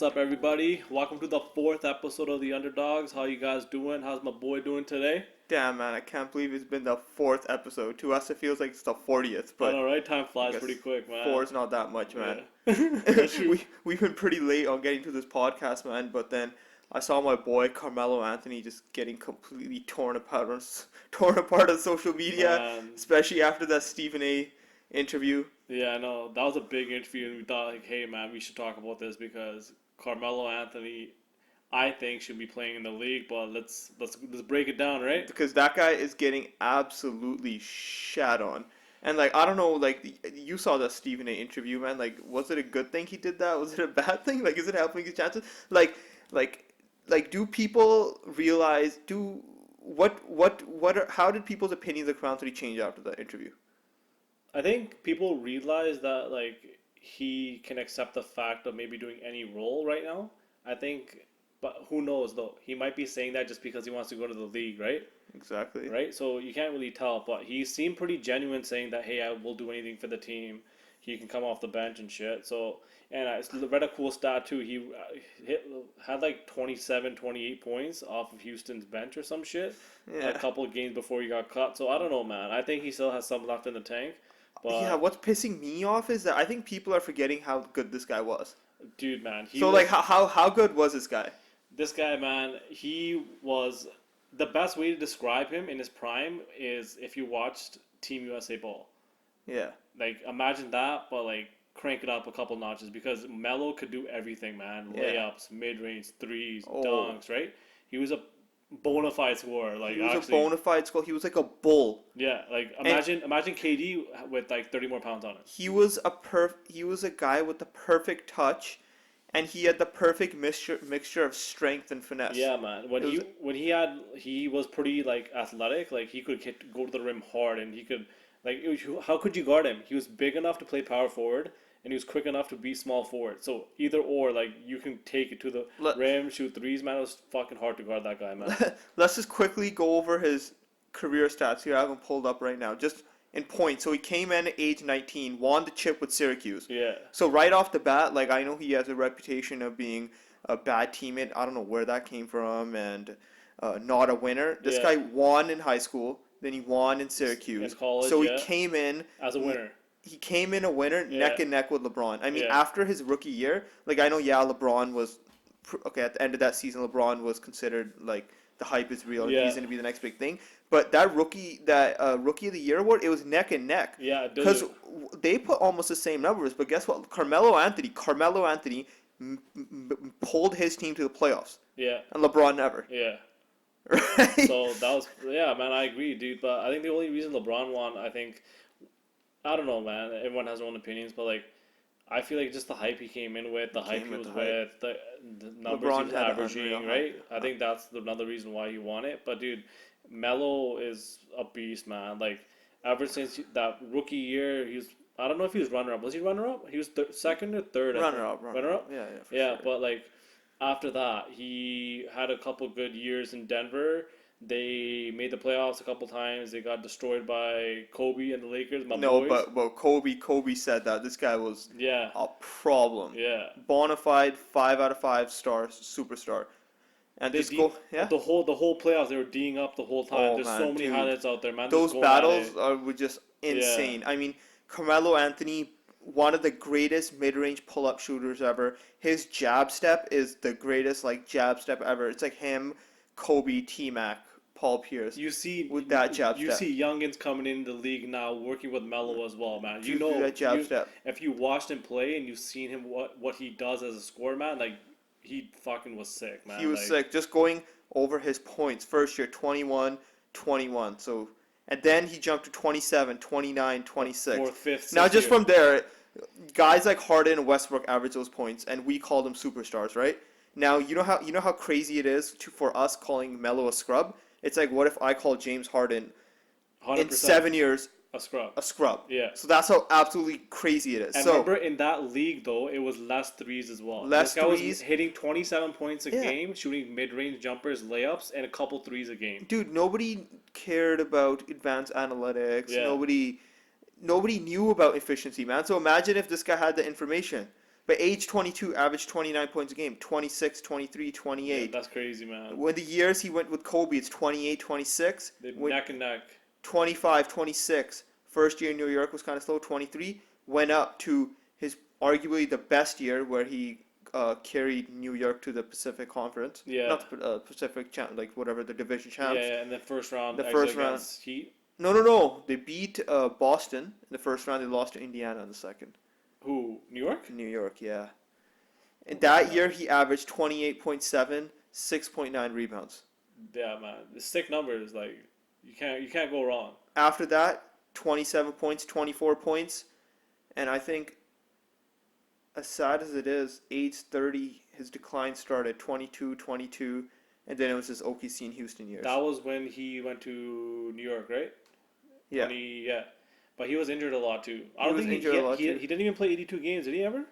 What's up, everybody? Welcome to the fourth episode of the Underdogs. How you guys doing? How's my boy doing today? Damn, man, I can't believe it's been the fourth episode. To us, it feels like it's the 40th, I but know, right? Time I flies guess pretty quick, man. four is not that much, man. Yeah. That's true. We've been pretty late on getting to this podcast, man, but then I saw my boy Carmelo Anthony just getting completely torn apart on social media, Man. especially after that Stephen A. interview. Yeah, I know. That was a big interview, and we thought, like, hey, man, we should talk about this because Carmelo Anthony, I think, should be playing in the league. But let's break it down, right? Because that guy is getting absolutely shat on. And like I don't know, like you saw that Stephen A. interview, man. Like, was it a good thing he did that? Was it a bad thing? Like, is it helping his chances? Like, do people realize? How did people's opinions of Crown change after that interview? I think people realize that like he can accept the fact of maybe doing any role right now. I think, but who knows though? He might be saying that just because he wants to go to the league, right? Exactly. Right? So you can't really tell, but he seemed pretty genuine saying that, hey, I will do anything for the team. He can come off the bench and shit. So, and I read a cool stat too. He had like 27, 28 points off of Houston's bench or some shit Yeah. a couple of games before he got cut. So I don't know, man. I think he still has some left in the tank. But Yeah, what's pissing me off is that I think people are forgetting how good this guy was. dude, man, So like how good was this guy? this guy, man, he was the best way to describe him in his prime is if you watched Team USA ball. Yeah. Like imagine that, but like crank it up a couple notches because Melo could do everything, man. Yeah. Layups, mid range, threes, Oh. dunks, right? He was a bona fide scorer. Like He was actually, a bona fide scorer. He was like a bull. yeah. Like imagine KD with like 30 more pounds on him. He was a guy with the perfect touch, and he had the perfect mixture of strength and finesse. Yeah, man. He was pretty like athletic. Like he could go to the rim hard, and he could how could you guard him? He was big enough to play power forward, and he was quick enough to be small forward. So either or, like you can take it to the rim, shoot threes. Man, it was fucking hard to guard that guy, man. Let's just quickly go over his career stats here. I have him pulled up right now. Just in points. So he came in at age 19, won the chip with Syracuse. Yeah. So right off the bat, like I know he has a reputation of being a bad teammate. I don't know where that came from, and not a winner. This guy won in high school. Then he won in Syracuse. In college, so he came in as a winner. He came in a winner, neck and neck with LeBron. I mean, Yeah. after his rookie year, like I know, LeBron was okay at the end of that season. LeBron was considered like the hype is real, and he's going to be the next big thing. But that rookie of the year award, it was neck and neck. Yeah, because they put almost the same numbers. But guess what? Carmelo Anthony pulled his team to the playoffs. Yeah. And LeBron never. Yeah. Right. So that was man. I agree, dude. But I think the only reason LeBron won, I don't know, man. Everyone has their own opinions, but like, I feel like just the hype he came in with, the hype he was with, the numbers LeBron he was had averaging, right? I think that's another reason why he won it. But dude, Melo is a beast, man. Like ever since that rookie year, I don't know if he was runner up. Was he runner up? He was second or third. Runner up. Yeah, for sure. But like after that, he had a couple good years in Denver. They made the playoffs a couple times. They got destroyed by Kobe and the Lakers. Boys. But Kobe said that this guy was a problem. Yeah. Bona fide 5 out of 5 stars, superstar. And the whole playoffs they were D'ing up the whole time. There's so many highlights out there, man. Those battles were just insane. Yeah. I mean, Carmelo Anthony, one of the greatest mid-range pull-up shooters ever. His jab step is the greatest jab step ever. It's like him, Kobe, T-Mac, Paul Pierce. You see with that jab step. You see youngins coming into the league now working with Melo as well, man. You Do know that jab step. If you watched him play and you've seen him what he does as a scorer, man, like he fucking was sick, man. He was sick. Just going over his points. First year 21. So and then he jumped to 27, 29, 26. Fourth, fifth, now just from there, guys like Harden and Westbrook average those points, and we call them superstars, right? Now you know how crazy it is for us calling Melo a scrub. It's like, what if I call James Harden 100%. in 7 years a scrub? A scrub. Yeah. So that's how absolutely crazy it is. And remember, in that league though, it was less threes as well. Less this guy threes. was hitting 27 points a game, shooting mid-range jumpers, layups, and a couple threes a game. Dude, nobody cared about advanced analytics. Yeah. Nobody knew about efficiency, man. So imagine if this guy had the information. But age 22, averaged 29 points a game, 26, 23, Yeah, 28. that's crazy, man. When the years he went with Kobe, it's 28, 26. They When neck and neck. 25, 26. First year in New York was kind of slow, 23. Went up to his arguably the best year where he carried New York to the Pacific Conference. Yeah. Not the Pacific, like whatever, the division champs. Yeah, and the first round The exit first round. against Heat. No. They beat Boston in the first round. They lost to Indiana in the second. Who? New York? New York, yeah. And Okay, that man. year he averaged 28.7, 6.9 rebounds. Yeah, man. The sick numbers, like you can't go wrong. After that, 27 points, 24 points, and I think as sad as it is, age 30, his decline started 22, 22, and then it was his OKC and Houston years. That was when he went to New York, right? Yeah. Yeah. But he was injured a lot too. I He don't was think injured a lot, he too. didn't even play 82 games, did he ever?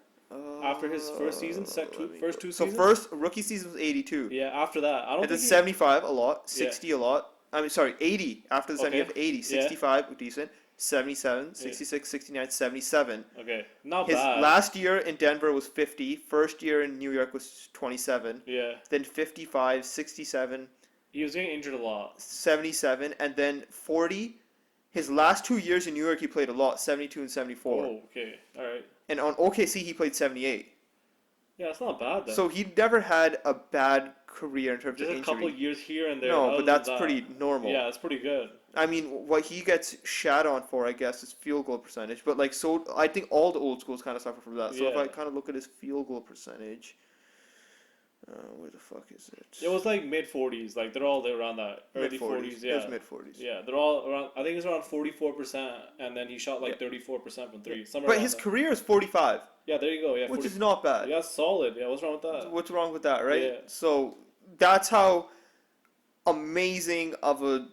After his first season, first two So seasons? first rookie season was 82. Yeah, after that. I don't And then think 75 a lot, Yeah. 60 a lot. I mean, sorry, 80 after the Okay. 70 80, Yeah. 65 decent, 77, 66, 69, 77. Okay. Not His bad. last year in Denver was 50. First year in New York was 27. Yeah. Then 55, 67, He was getting injured a lot. 77, and then 40. His last 2 years in New York, he played a lot, 72 and 74. Oh, okay. Alright. And on OKC, he played 78. Yeah, it's not bad then. So he never had a bad career in terms just of a injury. couple of years here and there. No, other but that's than that, pretty normal. Yeah, it's pretty good. I mean, what he gets shat on for, I guess, is field goal percentage. But like, so I think all the old schools kind of suffer from that. So if Yeah. I kind of look at his field goal percentage, where the fuck is it? It was like mid 40s. Like they're all around that early mid 40s. It Yeah. was mid 40s. Yeah, they're all around. I think it's around 44%, and then he shot like Yeah. 34% from three. Somewhere But around his that. career is 45, Yeah, there you go. Yeah, which 40, is not bad. yeah, solid. Yeah, what's wrong with that? What's wrong with that, right? Yeah. So that's how amazing of a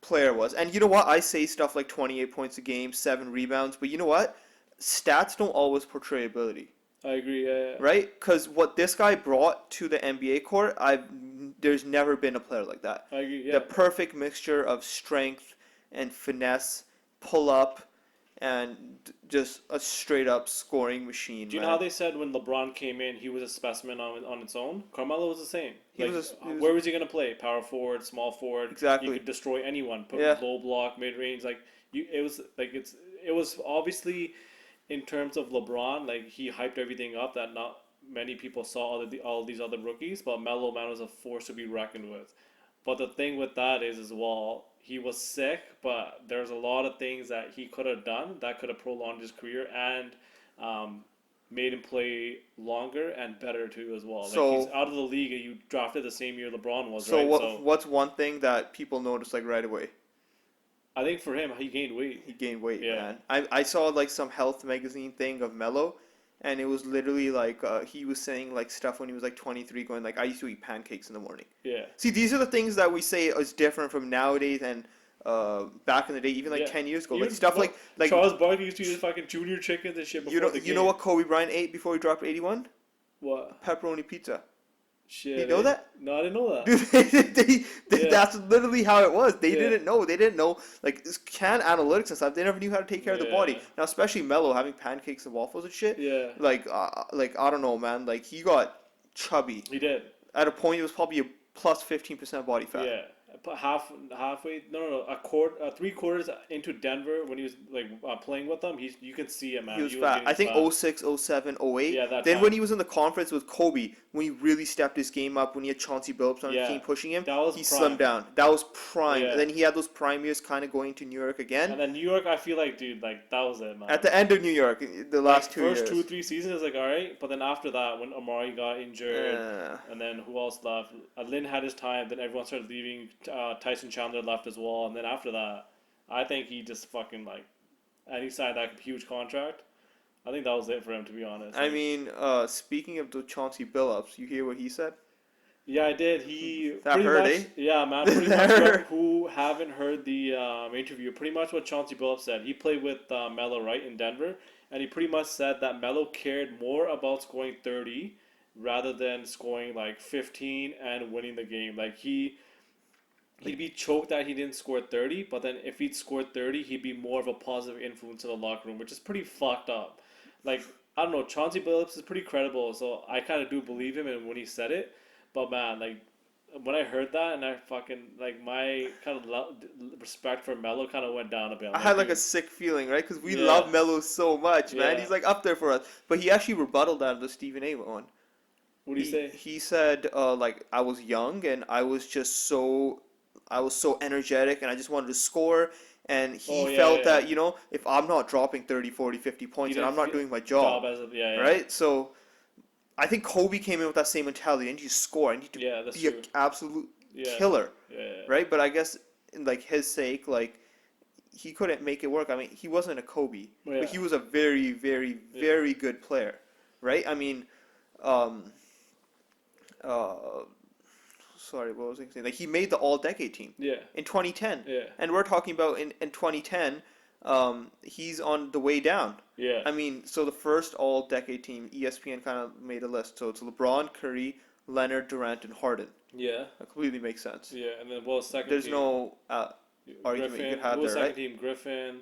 player was. And you know what? I say stuff like 28 points a game, 7 rebounds, but you know what? Stats don't always portray ability, I agree. Yeah. right? Because what this guy brought to the NBA court, there's never been a player like that. I agree. Yeah. The perfect mixture of strength and finesse, pull up, and just a straight up scoring machine. Do you know how they said when LeBron came in, he was a specimen on its own? Carmelo was the same. Where was he gonna play? Power forward, small forward. Exactly. He could destroy anyone. Put Yeah. low block, mid range. It was obviously in terms of LeBron, like he hyped everything up that not many people saw all these other rookies, but Melo man was a force to be reckoned with. But the thing with that is as well, he was sick, but there's a lot of things that he could have done that could have prolonged his career and made him play longer and better too as well. So- like he's out of the league and you drafted the same year LeBron was, So right? what's one thing that people notice like right away? I think for him, he gained weight. He gained weight, Yeah. man. I saw like some health magazine thing of Melo, and it was literally like he was saying like stuff when he was like 23, going like, I used to eat pancakes in the morning. Yeah. See, these are the things that we say is different from nowadays and back in the day, even like Yeah. 10 years ago. Even Like stuff like Charles Barkley used to eat fucking junior chickens and shit before you know the game. you know what Kobe Bryant ate before he dropped 81? What? Pepperoni pizza. Shit. You know that? No, I didn't know that. Dude, Yeah. that's literally how it was. They Yeah. didn't know. They didn't know like can analytics and stuff. They never knew how to take care of the body. Yeah. Now, especially Melo having pancakes and waffles and shit. Yeah. Like I don't know, man. Like he got chubby. He did. At a point, it was probably a plus 15% body fat. Yeah. But halfway, no, three quarters into Denver when he was like playing with them, you can see it, man. He was was fat. getting I think fat. 06, 07, 08. Yeah, that Then time. when he was in the conference with Kobe, when he really stepped his game up, when he had Chauncey Billups on Yeah, the team pushing him, that was he prime. slimmed down. That was prime. Yeah. And then he had those prime years kind of going to New York again. And then New York, I feel like, dude, like that was it, man. At the end of New York, the last like, 2 first years. 2-3 seasons, it was like all right, but then after that, when Amari got injured, and then who else left? Lynn had his time. Then everyone started leaving. Tyson Chandler left as well, and then after that, I think he just fucking and he signed that huge contract. I think that was it for him, to be honest. I mean, speaking of the Chauncey Billups, you hear what he said? Yeah, I did. He That pretty hurt, much, eh? yeah, man. Pretty That much, hurt. who haven't heard the interview, pretty much what Chauncey Billups said. He played with Melo, right, in Denver, and he pretty much said that Melo cared more about scoring 30 rather than scoring like 15 and winning the game. Like he'd be choked that he didn't score 30, but then if he'd scored 30, he'd be more of a positive influence in the locker room, which is pretty fucked up. Like I don't know. Chauncey Billups is pretty credible, so I kind of do believe him and when he said it. But man, like when I heard that and I fucking like my kind of respect for Melo kind of went down a bit. I'm I like, had like a dude, sick feeling, right? Because we yeah, love Melo so much, man. yeah. He's like up there for us. But he actually rebutted that on the Stephen A. one. What do you He say? he said like I was young and I was so energetic and I just wanted to score and he Oh yeah, felt yeah. that, if I'm not dropping 30, 40, 50 He points and didn't I'm not feel doing my job job, as a yeah, yeah, right? So I think Kobe came in with that same mentality. I need to score. I need to yeah. That's be an true. absolute Yeah, killer, yeah, yeah. right? But I guess in like his sake, like he couldn't make it work. I mean, he wasn't a Kobe, but Yeah. he was a very, very, Yeah. very good player, right? I mean, um, uh, sorry, what was I saying? Like he made the All-Decade team Yeah. in 2010, Yeah. and we're talking about in 2010, he's on the way down. Yeah. I mean, so the first All-Decade team, ESPN kind of made a list. So it's LeBron, Curry, Leonard, Durant, and Harden. Yeah. That completely makes sense. Yeah. And then what was second There's team? no argument you Griffin. could Who have was there, second right? team? Griffin.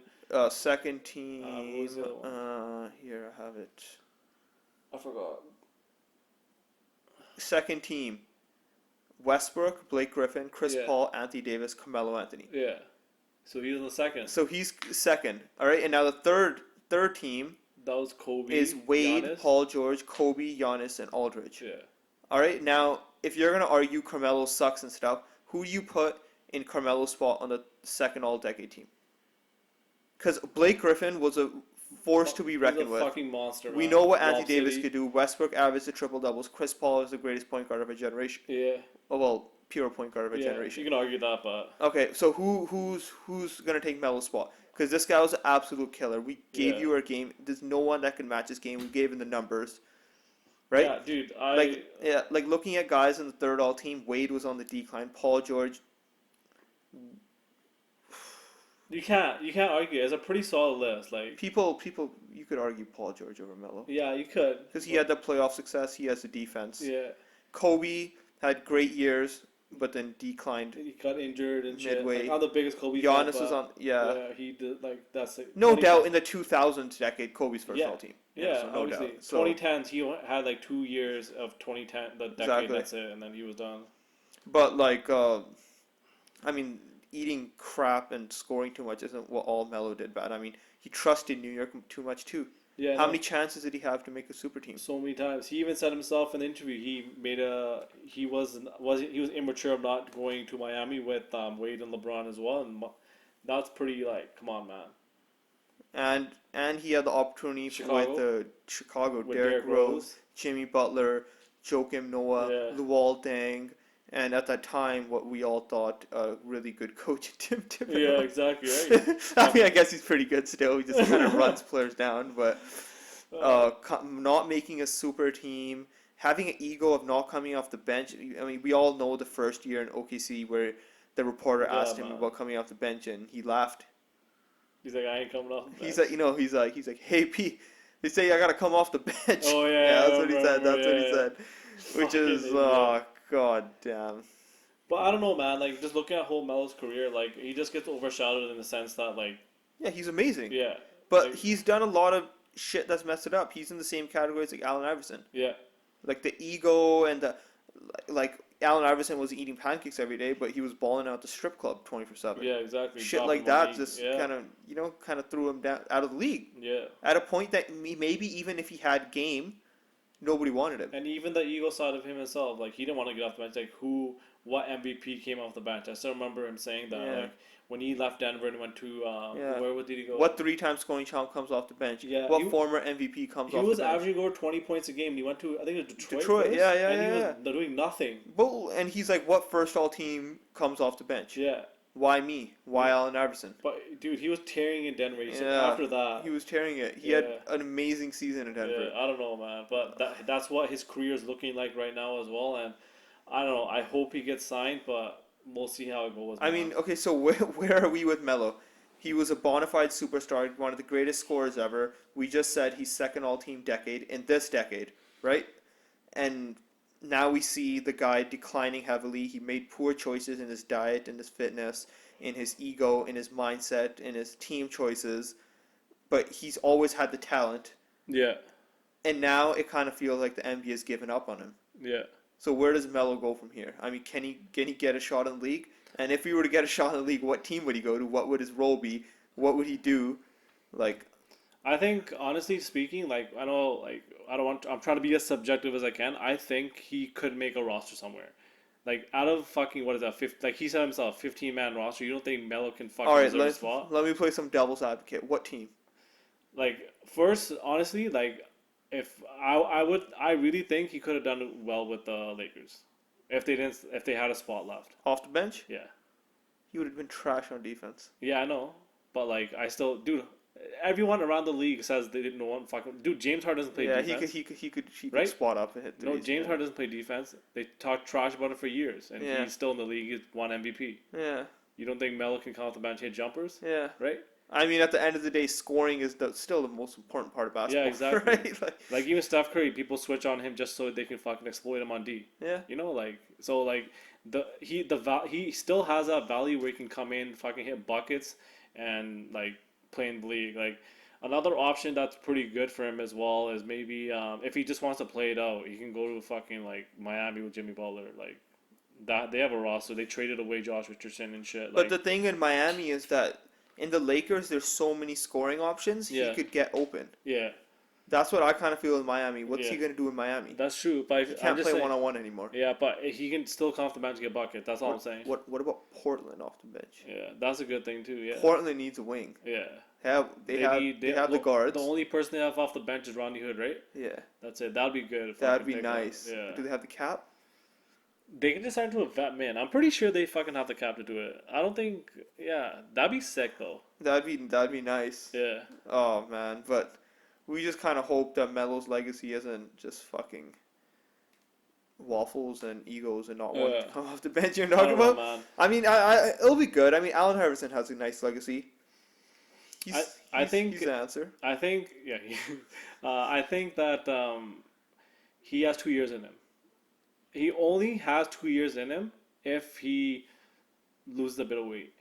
Second Who was team. the other one? Here I have it. I forgot. Second team: Westbrook, Blake Griffin, Chris Yeah. Paul, Anthony Davis, Carmelo Anthony. Yeah. So he was in the second. So he's second. All right, and now the third team That was Kobe, is Wade, Giannis. Paul George, Kobe, Giannis, and Aldridge. Yeah. All right, now if you're gonna argue Carmelo sucks and stuff, who do you put in Carmelo's spot on the second All-Decade team? Because Blake Griffin was a force to be He's reckoned a with. fucking monster, We man. know what Anthony Lob Davis City. could do. Westbrook averaged the triple doubles. Chris Paul is the greatest point guard of a generation. Yeah. Oh well, pure point guard of a Yeah. You generation. can argue that, but Okay, so who's gonna take Melo's spot? Because this guy was an absolute killer. We gave yeah. you our game. There's no one that can match his game. We gave him the numbers, right? Yeah, dude. Like looking at guys in the third all team. Wade was on the decline. Paul George. You can't argue. It's a pretty solid list. Like, People, you could argue Paul George over Melo yeah, you could. because he had the playoff success. He has the defense. Yeah. Kobe had great years, but then declined He got injured and shit. midway. Like, I'm the biggest Kobe fan, Giannis but was on, yeah. yeah, he did like that's it. No 20 doubt in the 2000s decade, Kobe's first Yeah. all team. Yeah, so no obviously. doubt. So 2010s, he had like 2 years of 2010, the decade. Exactly. That's it, and then he was done. But like, I mean, eating crap and scoring too much isn't what all Melo did bad. I mean, he trusted New York too much too. Yeah. How No, many chances did he have to make a super team? so many times. He even said himself in the interview he was immature of not going to Miami with Wade and LeBron as well, and that's pretty like come on, man. And he had the opportunity Chicago. with the Chicago, With Derrick Rose, Jimmy Butler, Joakim Noah, Yeah. Luol Deng, and at that time, what we all thought a really good coach, Tim Thibodeau. Yeah, exactly right. I mean, I guess he's pretty good still. He just kind of runs players down, but not making a super team, having an ego of not coming off the bench. I mean, we all know the first year in OKC where the reporter Yeah, asked him man. about coming off the bench, and he laughed. He's like, I ain't coming off. The He's bench. like, he's like, hey P, they say I gotta come off the bench. Oh yeah, yeah, I that's what he said. remember, That's what he yeah. said. Which Fucking is, idiot. god damn. But I don't know, man. Like just looking at whole Melo's career, like he just gets overshadowed in the sense that, like, Yeah, he's amazing. yeah, But like, he's done a lot of shit that's messed it up. He's in the same category as like Allen Iverson. yeah, Like the ego and the like. Allen Iverson was eating pancakes every day, but he was balling out the strip club 24/7. yeah, exactly. Shit Dropping like that money, just yeah, kind of threw him down out of the league. yeah. At a point that maybe even if he had game, nobody wanted him. And even the ego side of him himself, like he didn't want to get off the bench. Like what MVP came off the bench? I still remember him saying that. Yeah. Like when he left Denver and went to Yeah. where did he go? What 3-time scoring champ comes off the bench? Yeah, What former MVP comes He off was the bench? averaging over 20 points a game. And he went to I think it was Detroit. Detroit, first, yeah, and yeah, he was doing nothing. Well, and he's like, what first all team comes off the bench? Yeah, Why me? Why Allen Iverson? but dude, he was tearing in Denver. So Yeah, after that, he was tearing it. He Yeah. had an amazing season in Denver. yeah, I don't know, man. But that's what his career is looking like right now as well. And I don't know. I hope he gets signed, but we'll see how it goes. I man. mean, okay, so where are we with Melo? He was a bona fide superstar, one of the greatest scorers ever. We just said he's second all-team decade in this decade, right? And now we see the guy declining heavily. He made poor choices in his diet, in his fitness, in his ego, in his mindset, in his team choices. But he's always had the talent. yeah, and now it kind of feels like the NBA has given up on him. Yeah. So where does Melo go from here? I mean, can he get a shot in the league? And if he were to get a shot in the league, what team would he go to? What would his role be? What would he do? Like, I think, honestly speaking, like, I know, like, I'm trying to be as subjective as I can. I think he could make a roster somewhere. Like, out of fucking, what is that, like, he said himself, 15-man roster, you don't think Melo can all fucking right, reserve a spot? let me play some devil's advocate. What team? Like, first, honestly, like, if I really think he could have done well with the Lakers. If they had a spot left. Off the bench? Yeah. He would have been trash on defense. Yeah, I know. But, like, I still, dude, everyone around the league says they didn't want fucking. Dude, James Harden doesn't play defense. He could Right? spot up and hit threes. No, James Harden doesn't play defense. They talk trash about it for years, and Yeah. he's still in the league. He's won MVP. Yeah, You don't think Melo can come off the bench hit jumpers? yeah. Right? I mean, at the end of the day, scoring is still the most important part of basketball. Yeah, exactly. Right? Like even Steph Curry, people switch on him just so they can fucking exploit him on D. Yeah. You know, like so, like he still has that value where he can come in, fucking hit buckets, and like play in the league. Like another option that's pretty good for him as well is maybe if he just wants to play it out, he can go to fucking like Miami with Jimmy Butler. Like that, they have a roster. They traded away Josh Richardson and shit. But Like, the thing in Miami is that in the Lakers, there's so many scoring options. Yeah. He could get open. yeah, That's what I kind of feel in Miami. What's he Yeah. gonna do in Miami? that's true. But He I'm can't just play saying, one-on-one anymore. yeah, but he can still come off the bench and get a bucket. That's all I'm saying. What about Portland off the bench? Yeah, that's a good thing too. Yeah, Portland needs a wing. yeah. They have the guards. The only person they have off the bench is Rodney Hood, right? Yeah, That's it. That'd be good. If I that'd could be pick one. nice. Yeah. Do they have the cap? They can just sign to a vet man. I'm pretty sure they fucking have the cap to do it. I don't think. Yeah, that'd be sick though. That'd be nice. Yeah. Oh man, but we just kind of hope that Melo's legacy isn't just fucking waffles and egos and not wanting to come off the bench. You're I talking don't know, about. man. I mean, I it'll be good. I mean, Allen Iverson has a nice legacy. I think he's the answer. I think yeah. I think that he has 2 years in him. He only has 2 years in him if he loses a bit of weight.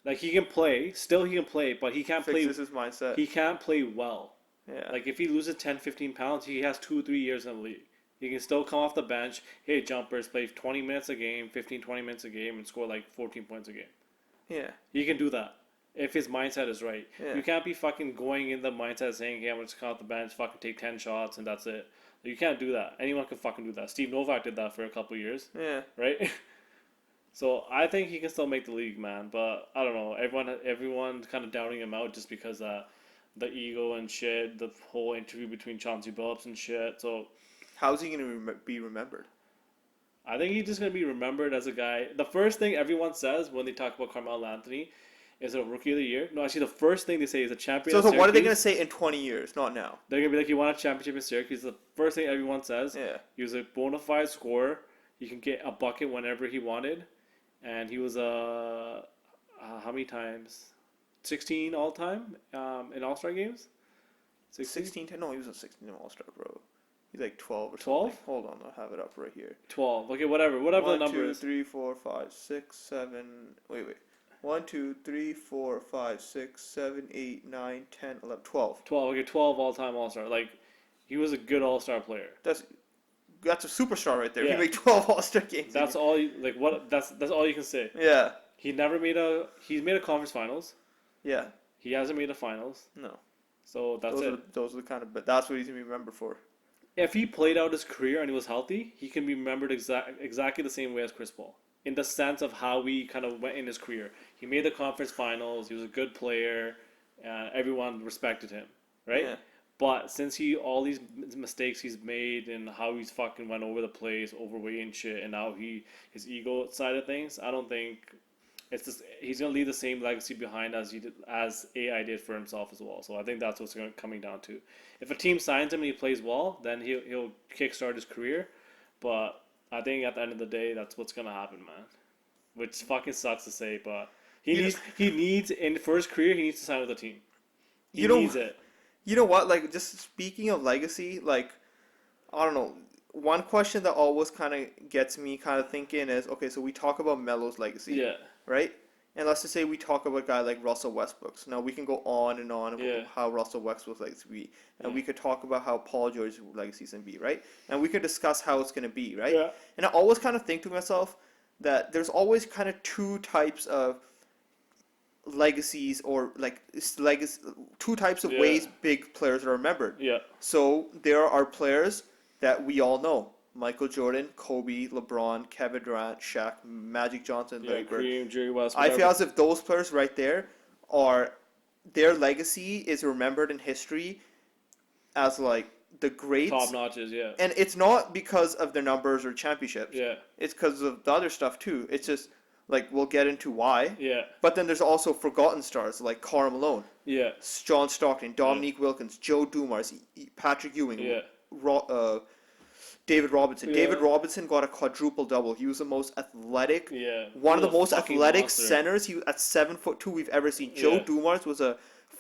Like he can play, still he can play, but he can't play. Fixes his mindset. He can't play well. Yeah. Like if he loses 10, 15 pounds, he has 2, 3 years in the league. He can still come off the bench, hit jumpers, play 20 minutes a game, 15, 20 minutes a game, and score like 14 points a game. Yeah. He can do that if his mindset is right. Yeah. You can't be fucking going in the mindset saying, "Hey, I'm just come off the bench, fucking take 10 shots and that's it." You can't do that. Anyone can fucking do that. Steve Novak did that for a couple of years, Yeah. right? So I think he can still make the league, man. But I don't know. Everyone's kind of doubting him out just because the ego and shit. The whole interview between Chauncey Billups and shit. So How's he gonna be remembered? I think he's just gonna be remembered as a guy. The first thing everyone says when they talk about Carmelo Anthony is a rookie of the year. No, actually, the first thing they say is a champion. So of what are they Syracuse. gonna say in 20 years? Not now. They're gonna be like, he won a championship in Syracuse. The first thing everyone says. Yeah. He was a bona fide scorer. He can get a bucket whenever he wanted, and he was how many times? 16 all time in All Star games. 16. No, he was a 16 All-Star, bro. He's like 12 or 12? something. Hold on, I'll have it up right here. 12. Okay, whatever the 1, number 2, is. 3, 4, 5, 6, 7. Wait. 1, 2, 3, 4, 5, 6, 7, 8, 9, 10, 11, 12. 12. Okay, 12 all time All Star. Like, he was a good All Star player. That's a superstar right there. Yeah. He made 12 All-Star games. That's all. That's all you can say. Yeah. He's made a conference finals. Yeah. He hasn't made a finals. No. So that's it. Those are the kind of. But that's what he's gonna be remembered for. If he played out his career and he was healthy, he can be remembered exactly the same way as Chris Paul. In the sense of how we kind of went in his career. He made the conference finals. He was a good player. Everyone respected him, right? Yeah. But since all these mistakes he's made and how he's fucking went over the place, overweight and shit, and now his ego side of things, I don't think he's gonna leave the same legacy behind as AI did for himself as well. So I think that's what's coming down to. If a team signs him and he plays well, then he'll kickstart his career. But I think at the end of the day, that's what's gonna happen, man. Which fucking sucks to say, but he needs for his career he needs to sign with a team. He needs it. You know what? Like, just speaking of legacy, like, I don't know. One question that always kind of gets me kind of thinking is, okay, so we talk about Melo's legacy. Yeah. Right? And let's just say we talk about a guy like Russell Westbrook. So now we can go on and on about Yeah. how Russell Westbrook's legacy be. And Yeah. we could talk about how Paul George's legacy is going to be, right? And we could discuss how it's going to be, right? Yeah. And I always kind of think to myself that there's always kind of two types of legacies or like legacy, two types of Yeah. ways big players are remembered. Yeah. So there are players that we all know. Michael Jordan, Kobe, LeBron, Kevin Durant, Shaq, Magic Johnson, Yeah. Larry Bird. Kareem, Jerry West. I feel Whatever. as if those players right there are their legacy is remembered in history as like the greats. Top notches. Yeah. And it's not because of their numbers or championships. Yeah. It's because of the other stuff too. It's just like we'll get into why. Yeah. But then there's also forgotten stars like Karl Malone, Yeah. John Stockton, Dominique Wilkins, Joe Dumars, Patrick Ewing, Yeah. David Robinson. Yeah. David Robinson got a quadruple double. He was the most athletic, Yeah. one of He's the a most fucking athletic monster. centers. He was at 7'2" we've ever seen. Joe Yeah. Dumars was a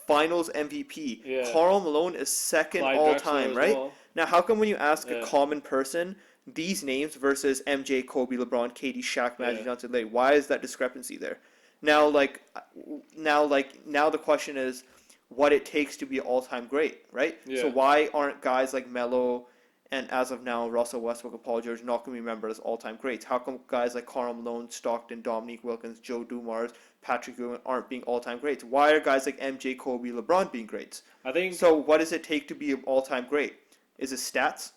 Finals MVP. Yeah. Karl Malone is second Clyde all Drexler time, as right? well. Now, how come when you ask Yeah. a common person these names versus MJ, Kobe, LeBron, KD, Shaq, Magic Yeah. Johnson, Larry, why is that discrepancy there? Now, now the question is what it takes to be an all-time great, right? Yeah. So why aren't guys like Melo and as of now Russell Westbrook and Paul George not going to be remembered as all-time greats? How come guys like Karl Malone, Stockton, Dominique Wilkins, Joe Dumars, Patrick Ewing aren't being all-time greats? Why are guys like MJ, Kobe, LeBron being greats? I think. So what does it take to be an all-time great? Is it stats?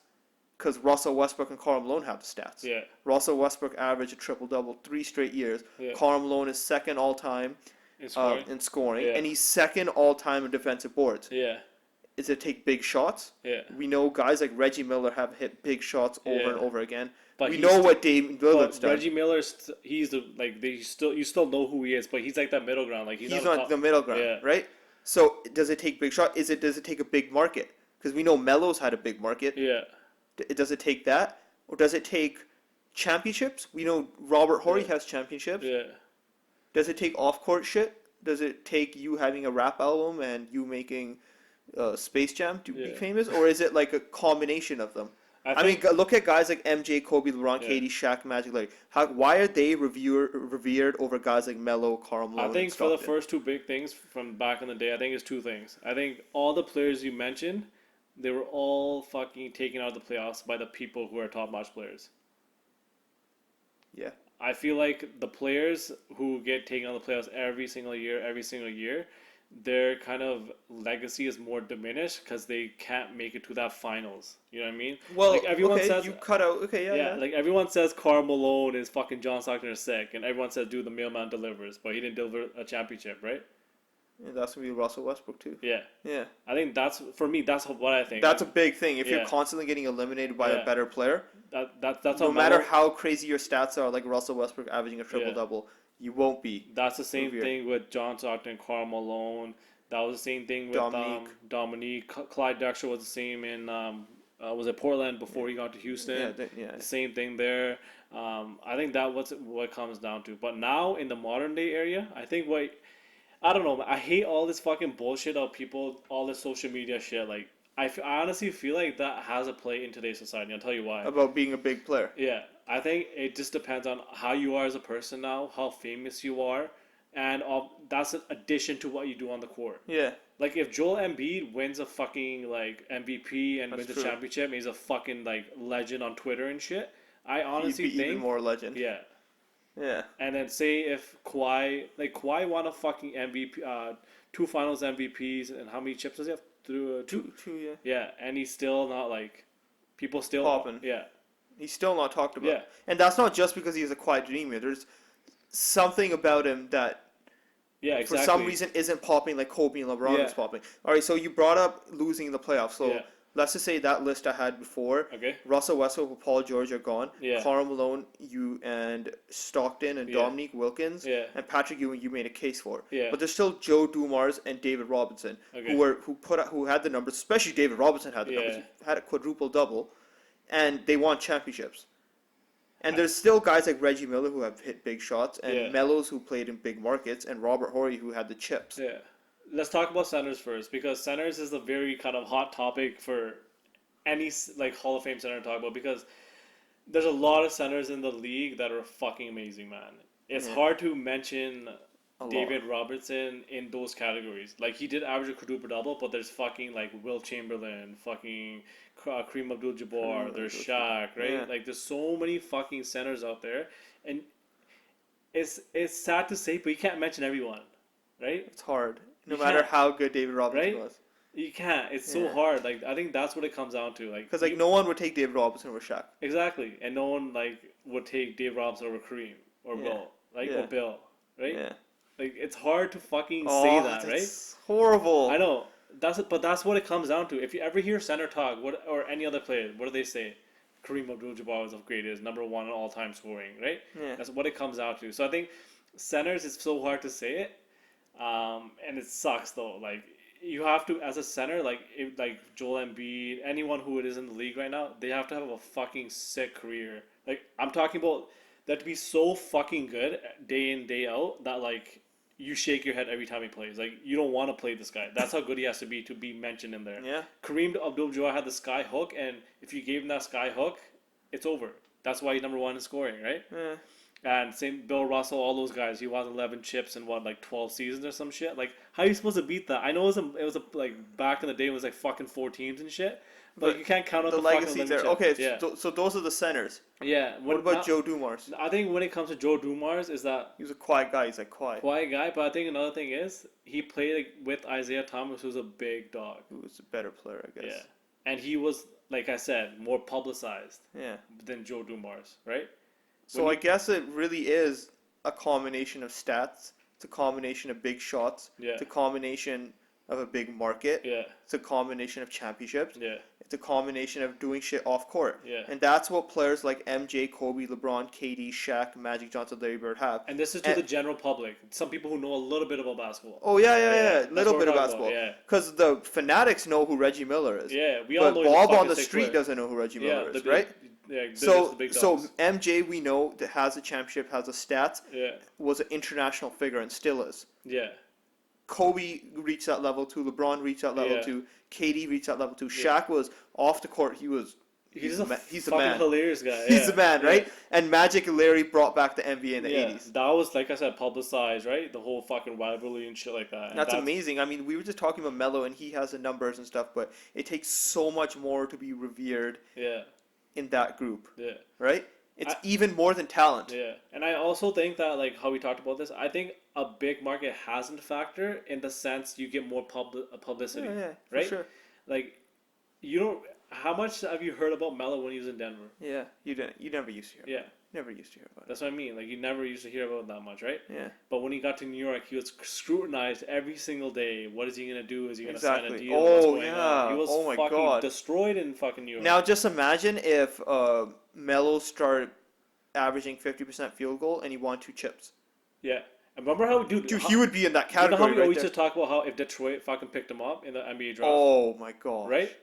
Because Russell Westbrook and Karl Malone have the stats. Yeah. Russell Westbrook averaged a triple-double 3 straight years. Yeah. Karl Malone is second all-time In scoring. in scoring, Yeah. and he's second all-time in defensive boards. Yeah. Is it take big shots? Yeah. We know guys like Reggie Miller have hit big shots over Yeah. and over again. But we he's know still- what Dame Lillard's But done. Reggie Miller's he's the like they still you still know who he is, but he's like that middle ground. Like he's He's not on the middle ground, Yeah. right? So does it take big shot? Does it take a big market? Because we know Melo's had a big market. Yeah. Does it take that, or does it take championships? We know Robert Horry Yeah. has championships. Yeah. Does it take off-court shit? Does it take you having a rap album and you making Space Jam to be Yeah. famous, or is it like a combination of them? I mean, think- look at guys like MJ, Kobe, LeBron, Yeah. KD, Shaq, Magic, Larry. Why are they revered over guys like Melo, Karl Malone? I think and for the Stockton? first two big things from back in the day, I think it's two things. I think all the players you mentioned, they were all fucking taken out of the playoffs by the people who are top-notch players. Yeah, I feel like the players who get taken out of the playoffs every single year, their kind of legacy is more diminished because they can't make it to that finals. You know what I mean? well, like everyone okay, says, you cut out. Okay, yeah. like everyone says Karl Malone is fucking John Stockton is sick, and everyone says, dude, the mailman delivers, but he didn't deliver a championship, right? Yeah, that's gonna be Russell Westbrook too. Yeah, Yeah, I think that's for me. That's what I think. that's a big thing. If you're Yeah. constantly getting eliminated by Yeah. a better player, that's no how matter Melo- how crazy your stats are, like Russell Westbrook averaging a triple double, you won't be. That's the same Revered. thing with John Stockton, Karl Malone. That was the same thing with Dominique. Clyde Drexler was the same in was it Portland before he got to Houston. Yeah. The same thing there. I think that what it comes down to. But now in the modern day area, I think I don't know. I hate all this fucking bullshit of people, all this social media shit. Like I honestly feel like that has a play in today's society. I'll tell you why. About being a big player. Yeah, I think it just depends on how you are as a person now, how famous you are, and that's an addition to what you do on the court. Yeah. Like if Joel Embiid wins a fucking like MVP and That's wins true. a championship, and he's a fucking like legend on Twitter and shit. I He'd honestly be think even more legend. yeah. Yeah. And then say if Kawhi won a fucking MVP, 2 Finals MVPs, and how many chips does he have? Two. Two, yeah. Yeah, and he's still not like people still Popping. Yeah, He's still not talked about. Yeah. And that's not just because he's a quiet dreamer. There's something about him that yeah, exactly. for some reason isn't popping like Kobe and LeBron Yeah. is popping. All right, so you brought up losing in the playoffs. So Yeah. let's just say that list I had before. Okay. Russell Westbrook and Paul George are gone. Yeah. Karl Malone, you and Stockton and Yeah. Dominique Wilkins Yeah. and Patrick Ewing. You made a case for. Yeah. But there's still Joe Dumars and David Robinson Okay. who had the numbers. Especially David Robinson had the Yeah. numbers. He had a quadruple double, and they won championships. And there's still guys like Reggie Miller who have hit big shots, and Yeah. Melos who played in big markets, and Robert Horry who had the chips. Yeah. Let's talk about centers first, because centers is a very kind of hot topic for any like Hall of Fame center to talk about, because there's a lot of centers in the league that are fucking amazing, man. It's Yeah. hard to mention a lot. David Robertson in those categories. Like he did average a quadruple double, but there's fucking like Will Chamberlain, fucking Kareem Abdul-Jabbar, Kareem there's Abdul-Jabbar. Shaq, right? Yeah. Like there's so many fucking centers out there, and it's sad to say, but you can't mention everyone, right? It's hard. No You matter can't, how good David Robinson right? was. You can't. It's so Yeah. hard. Like I think that's what it comes down to. Like Because like you, no one would take David Robinson over Shaq. exactly, and no one like would take Dave Robinson over Kareem or Yeah. Will, like Yeah. or Bill, right? Yeah. Like it's hard to fucking Oh, say that, right? that's horrible. I know that's it, but that's what it comes down to. If you ever hear center talk, what or any other player, what do they say? Kareem Abdul-Jabbar is of greatest, number one in all-time scoring, right? Yeah. That's what it comes down to. So I think centers is so hard to say it, and it sucks though. Like you have to, as a center, like Joel Embiid, anyone who it is in the league right now, they have to have a fucking sick career. Like I'm talking about that to be so fucking good day in day out that like you shake your head every time he plays. Like you don't want to play this guy. That's how good he has to be mentioned in there. Yeah. Kareem Abdul-Jabbar had the sky hook, and if you gave him that sky hook, it's over. That's why he's number one in scoring, right? Yeah. And same Bill Russell, all those guys. He won 11 chips in what, like 12 seasons or some shit. Like, how are you supposed to beat that? I know it was a like back in the day it was like fucking 4 teams and shit. But you can't count out the the fucking legacies 11 there. Okay, chips. Yeah, so those are the centers. yeah. What about Joe Dumars? I think when it comes to Joe Dumars, is that He was a quiet guy. He's like quiet. quiet guy. But I think another thing is he played like, with Isaiah Thomas, who's a big dog. He was a better player, I guess. Yeah, and he was, like I said, more publicized Yeah. than Joe Dumars, right? So I guess it really is a combination of stats. It's a combination of big shots. Yeah. It's a combination of a big market. Yeah, It's a combination of championships. yeah, It's a combination of doing shit off court. yeah. And that's what players like MJ, Kobe, LeBron, KD, Shaq, Magic Johnson, Larry Bird have. And this is to the general public. Some people who know a little bit about basketball. Oh yeah, that's little what bit we're of talking basketball. about, yeah. Because the fanatics know who Reggie Miller is. Yeah, we all But know he's a Bob on fucking the sick street player. doesn't know who Reggie Miller is, the right? big, So big so dogs. MJ we know that has a championship, has the stats, Yeah, was an international figure and still is. yeah, Kobe reached that level too. LeBron reached that level Yeah. too. KD reached that level too. Yeah. Shaq was off the court. He's he's the a man. He's the fucking man. hilarious guy. He's yeah. the man, Yeah. right? And Magic and Larry brought back the NBA in the Yeah, 80s. that was, like I said, publicized, right? The whole fucking rivalry and shit like that. And That's amazing. I mean, we were just talking about Melo, and he has the numbers and stuff, but it takes so much more to be revered Yeah, in that group, yeah, right? It's even more than talent. yeah. And I also think that, like how we talked about this, I think a big market hasn't factor in the sense you get more publicity, Yeah, for right? sure. Like, you don't. How much have you heard about Melo when he was in Denver? Yeah, you didn't. You never used to hear. Yeah, Never used to hear about it. that's what I mean. Like, you never used to hear about it that much, right? Yeah, But when he got to New York, he was scrutinized every single day. What is he gonna do? Is he gonna sign a Exactly. deal? Oh, What's going yeah. on? He was Oh, my fucking God. destroyed in fucking New York. Now just imagine if Melo started averaging 50% field goal and he won 2 chips. Yeah. And remember how, dude, Dude, how, he would be in that you know how category we right always there. just talk about how if Detroit fucking picked him up in the NBA draft, Oh my god. right?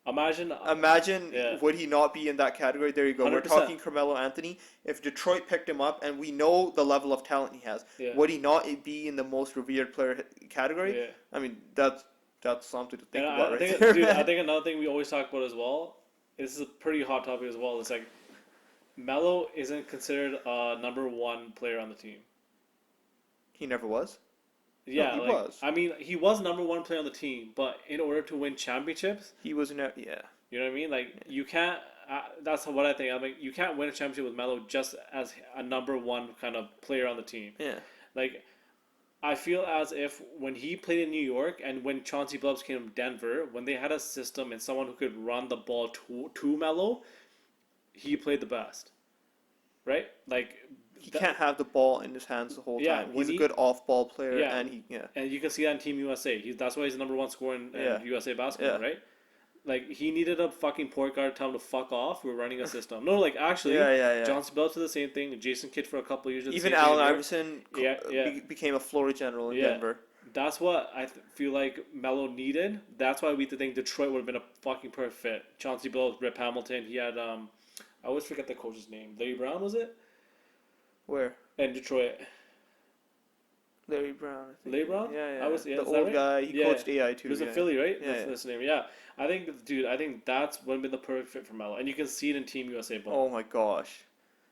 Imagine. Imagine Yeah. would he not be in that category? There you go. We're 100%. talking Carmelo Anthony. If Detroit picked him up and we know the level of talent he has, Yeah. would he not be in the most revered player category? Yeah. I mean, that's something to think And about I right think, there. dude, I man. think another thing we always talk about as well. This is a pretty hot topic as well. It's like Melo isn't considered a number one player on the team. He never was. Yeah, he like, was. I mean, he was number one player on the team, but in order to win championships, He was never. Yeah. you know what I mean? Like you can't. That's what I think. I mean, you can't win a championship with Melo just as a number one kind of player on the team. Yeah. Like, I feel as if when he played in New York and when Chauncey Billups came from Denver, when they had a system and someone who could run the ball to Melo, he played the best. Right? Like, He can't have the ball in his hands the whole Yeah, time. when He's a he- good off-ball player, Yeah. and he and you can see that in Team USA. That's why he's the number one scorer in Yeah. USA basketball, Yeah. right? Like, he needed a fucking point guard to tell him to fuck off. We're running a system. No, like, actually, Yeah. Chauncey Billups did the same thing. Jason Kidd for a couple of years did the Even same thing in Allen New York. Iverson Yeah. became a floor general in Yeah. Denver. That's what I feel like Melo needed. That's why we think Detroit would have been a fucking perfect fit. Chauncey Billups, Rip Hamilton. He had I always forget the coach's name. Larry Brown, was it? Where? In Detroit. Larry Brown. I think. Larry Brown? Yeah. The the is that old right? guy. He Yeah. coached AI too. He was in yeah. Philly, right? Yeah, That's the name. Yeah. I think that's would have been the perfect fit for Melo. And you can see it in Team USA ball. Oh my gosh.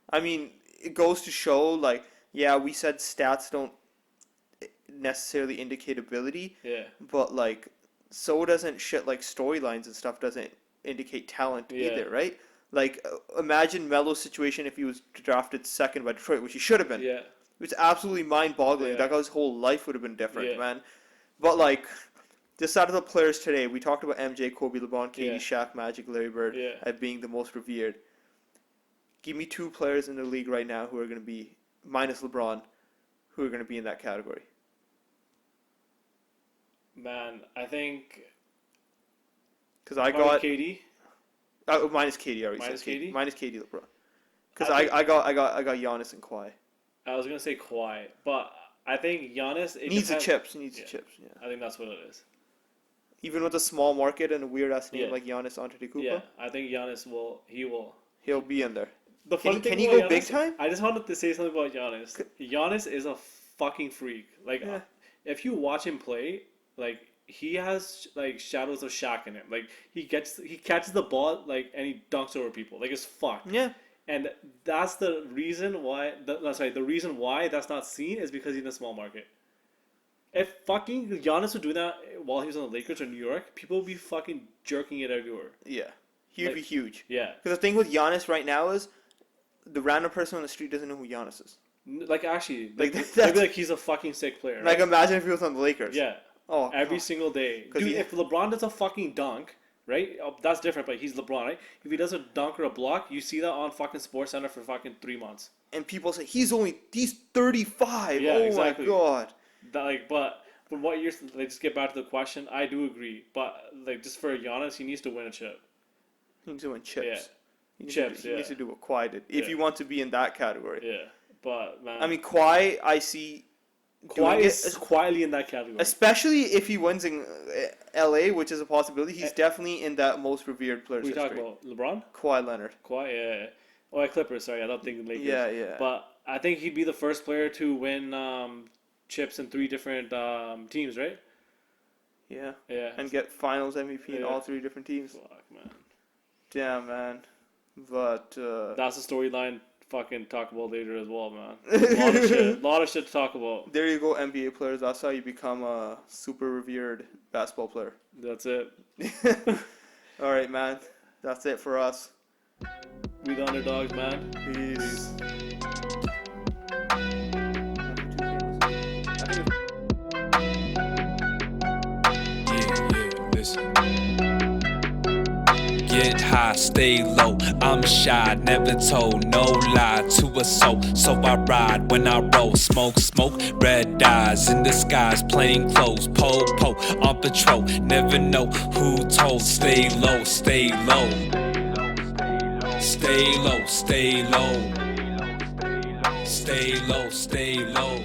I mean, it goes to show, like, yeah, we said stats don't necessarily indicate ability. Yeah. But like, so doesn't shit like storylines and stuff doesn't indicate talent Yeah. either, right? Like, imagine Melo's situation if he was drafted second by Detroit, which he should have been. Yeah. It's absolutely mind-boggling. Yeah. That guy's whole life would have been different, Yeah. man. But like, just out of the players today, we talked about MJ, Kobe, LeBron, KD, Yeah. Shaq, Magic, Larry Bird Yeah. as being the most revered. Give me 2 players in the league right now who are going to be, minus LeBron, who are going to be in that category. Man, I think Because I probably got KD. minus KD. I already Minus said KD? Minus KD, LeBron. Because I think- I got Giannis and Kawhi. I was gonna say Kawhi, but I think Giannis Needs the depends- chips. He needs Yeah. the chips. Yeah. I think that's what it is. Even with a small market and a weird ass name Yeah. like Giannis Antetokounmpo, Yeah, I think Giannis will. He will. he'll be in there. The funny thing Can he about go big Giannis- time? I just wanted to say something about Giannis. Giannis is a fucking freak. Like, Yeah. if you watch him play, like he has like shadows of Shaq in him. Like he catches the ball like and he dunks over people. Like it's fucked. Yeah. And that's the reason why. The reason why that's not seen is because he's in a small market. If fucking Giannis would do that while he was on the Lakers or New York, people would be fucking jerking it everywhere. Yeah. He'd be Like- huge. Yeah. Because the thing with Giannis right now is the random person on the street doesn't know who Giannis is. Like actually, Like, they'd that's- be like he's a fucking sick player. Like, right? imagine if he was on the Lakers. Yeah. Oh, Every God. single day. 'Cause Dude, he- if LeBron does a fucking dunk, right? That's different, but he's LeBron, right? If he does a dunk or a block, you see that on fucking Sports Center for fucking 3 months. And people say he's 35. Yeah, Oh exactly. my God. That, like, but from what you're like, just get back to the question. I do agree, but like, just for Giannis, he needs to win a chip. He needs to win chips. Yeah. He needs Chips, he needs yeah. to do what Kawhi did if Yeah. you want to be in that category. Yeah, but man, I mean, Kawhi, I see. Kawhi doing is it, quietly in that category. especially if he wins in LA, which is a possibility. He's Eh. definitely in that most revered players We talk history. about LeBron, Kawhi Leonard. Kawhi, yeah. Oh, Clippers. Sorry, I don't think Lakers. Yeah, yeah. But I think he'd be the first player to win chips in 3 different teams, right? Yeah. Yeah. And get Finals MVP in Yeah. all 3 different teams. Fuck, man. Damn, man. But That's a storyline. Fucking talk about later as well, man. A lot of shit to talk about. there you go, NBA players. That's how you become a super revered basketball player. That's it. All right, man. That's it for us. We the underdogs, man. Peace. Yeah, listen. Get high, stay low. I'm shy, never told no lie to a soul. So I ride when I roll, smoke, red eyes in the skies, plain clothes, po, on patrol. Never know who told. Stay low, stay low. Stay low, stay low. Stay low, stay low.